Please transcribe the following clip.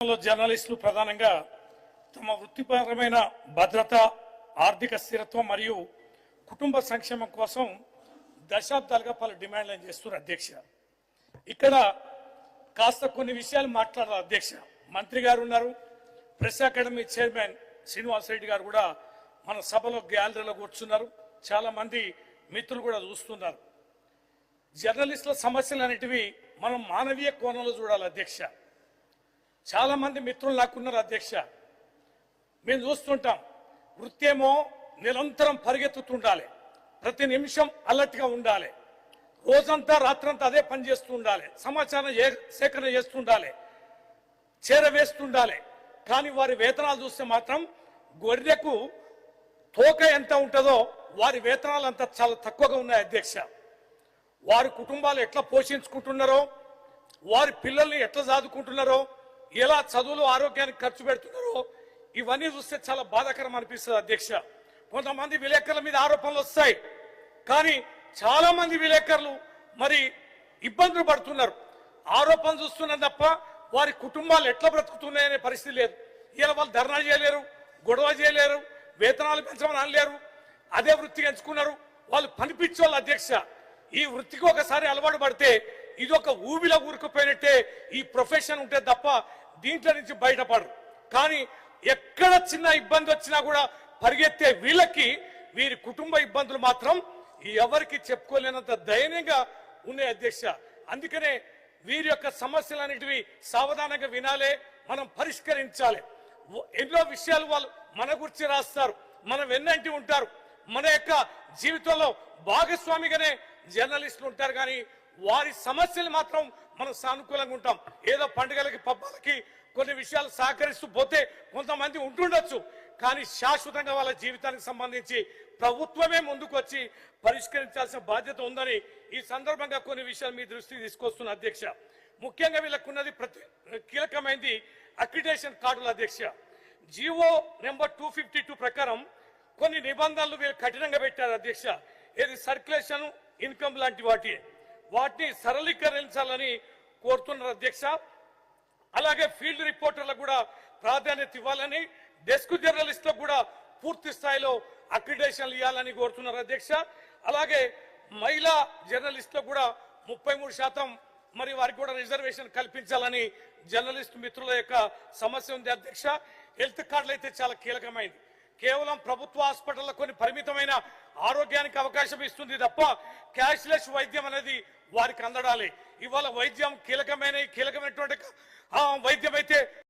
జర్నలిస్టులు ప్రధానంగా తమ వృత్తిపరమైన భద్రత, ఆర్థిక స్థిరత్వం మరియు కుటుంబ సంక్షేమం కోసం దశాబ్దాలుగా పలు డిమాండ్లను చేస్తున్నారు అధ్యక్ష. ఇక్కడ కాస్త కొన్ని విషయాలు మాట్లాడారు అధ్యక్ష. మంత్రి గారు ఉన్నారు, press academy chairman Srinivas Reddy గారు కూడా మన సభలో గ్యాలరీలో కూర్చున్నారు. చాలా మంది మిత్రులు కూడా చూస్తున్నారు. జర్నలిస్టుల సమస్యలు అనేటివి మనం మానవీయ కోణంలో చూడాలి అధ్యక్ష. చాలా మంది మిత్రులు నాకున్నారు అధ్యక్ష. మేము చూస్తుంటాం, వృత్తి ఏమో నిరంతరం పరిగెత్తుతుండాలి, ప్రతి నిమిషం అలర్ట్గా ఉండాలి, రోజంతా రాత్రంతా అదే పని చేస్తూ ఉండాలి, సమాచారం సేకరణ చేస్తుండాలి, చేరవేస్తుండాలి. కానీ వారి వేతనాలు చూస్తే మాత్రం గొర్రెకు తోక ఎంత ఉంటుందో వారి వేతనాలు అంత చాలా తక్కువగా ఉన్నాయి అధ్యక్ష. వారి కుటుంబాలు ఎట్లా పోషించుకుంటున్నారో, వారి పిల్లల్ని ఎట్లా చదువుకుంటున్నారో, ఎలా చదువులు ఆరోగ్యానికి ఖర్చు పెడుతున్నారో ఇవన్నీ చూస్తే చాలా బాధాకరం అనిపిస్తుంది అధ్యక్ష. కొంతమంది విలేకరుల మీద ఆరోపణలు వస్తాయి, కానీ చాలా మంది విలేకరులు మరి ఇబ్బందులు పడుతున్నారు. ఆరోపణలు చూస్తున్నారు తప్ప వారి కుటుంబాలు ఎట్లా బ్రతుకుతున్నాయనే పరిస్థితి లేదు. ఇలా వాళ్ళు ధర్నా చేయలేరు, గొడవ చేయలేరు, వేతనాలు పెంచమని అనలేరు, అదే వృత్తికి ఎంచుకున్నారు. వాళ్ళు పనిపించోళ్ళు అధ్యక్ష. ఈ వృత్తికి ఒకసారి అలవాటు పడితే ఇది ఒక ఊబిలో ఊరుకుపోయినట్టే ఈ ప్రొఫెషన్ ఉంటే తప్ప దీంట్లో నుంచి బయటపడరు. కానీ ఎక్కడ చిన్న ఇబ్బంది వచ్చినా కూడా పరిగెత్తే వీళ్ళకి వీరి కుటుంబ ఇబ్బందులు మాత్రం ఎవరికి చెప్పుకోలేనంత దయనీయంగా ఉన్నాయి అధ్యక్ష. అందుకనే వీరి యొక్క సమస్యలన్నిటివి సావధానంగా వినాలే, మనం పరిష్కరించాలి. ఎన్నో విషయాలు వాళ్ళు మన గురించి రాస్తారు, మన వెన్నంటి ఉంటారు, మన యొక్క జీవితంలో భాగస్వామిగానే జర్నలిస్టులు ఉంటారు. కానీ వారి సమస్యలు మాత్రం మనం సానుకూలంగా ఉంటాం. ఏదో పండుగలకి పబ్బాలకి కొన్ని విషయాలు సహకరిస్తూ పోతే కొంతమంది ఉంటుండొచ్చు, కానీ శాశ్వతంగా వాళ్ళ జీవితానికి సంబంధించి ప్రభుత్వమే ముందుకు వచ్చి పరిష్కరించాల్సిన బాధ్యత ఉందని ఈ సందర్భంగా కొన్ని విషయాలు మీ దృష్టికి తీసుకొస్తున్న అధ్యక్ష. ముఖ్యంగా వీళ్ళకున్నది కీలకమైనది అక్రిడేషన్ కార్డుల అధ్యక్ష. జీవో నెంబర్ 252 ప్రకారం కొన్ని నిబంధనలు వీళ్ళు కఠినంగా పెట్టారు అధ్యక్ష. ఏది సర్క్యులేషన్, ఇన్కమ్ లాంటి వాటిని సరళీకరించాలని కోరుతున్నారు అధ్యక్ష. అలాగే ఫీల్డ్ రిపోర్టర్లకు కూడా ప్రాధాన్యత ఇవ్వాలని, డెస్క్ జర్నలిస్టులకు కూడా పూర్తి స్థాయిలో అక్రిడేషన్లు ఇవ్వాలని కోరుతున్నారు అధ్యక్ష. అలాగే మహిళా జర్నలిస్టులకు కూడా 33% మరి వారికి కూడా రిజర్వేషన్ కల్పించాలని జర్నలిస్టు మిత్రుల యొక్క సమస్య ఉంది అధ్యక్ష. హెల్త్ కార్డులు అయితే చాలా కీలకమైంది. కేవలం ప్రభుత్వ హాస్పిటల్లో కొన్ని పరిమితమైన ఆరోగ్యానికి అవకాశం ఇస్తుంది తప్ప క్యాష్లెస్ వైద్యం అనేది వారికి అందడాలి. ఇవాళ వైద్యం కీలకమైనటువంటి వైద్యం అయితే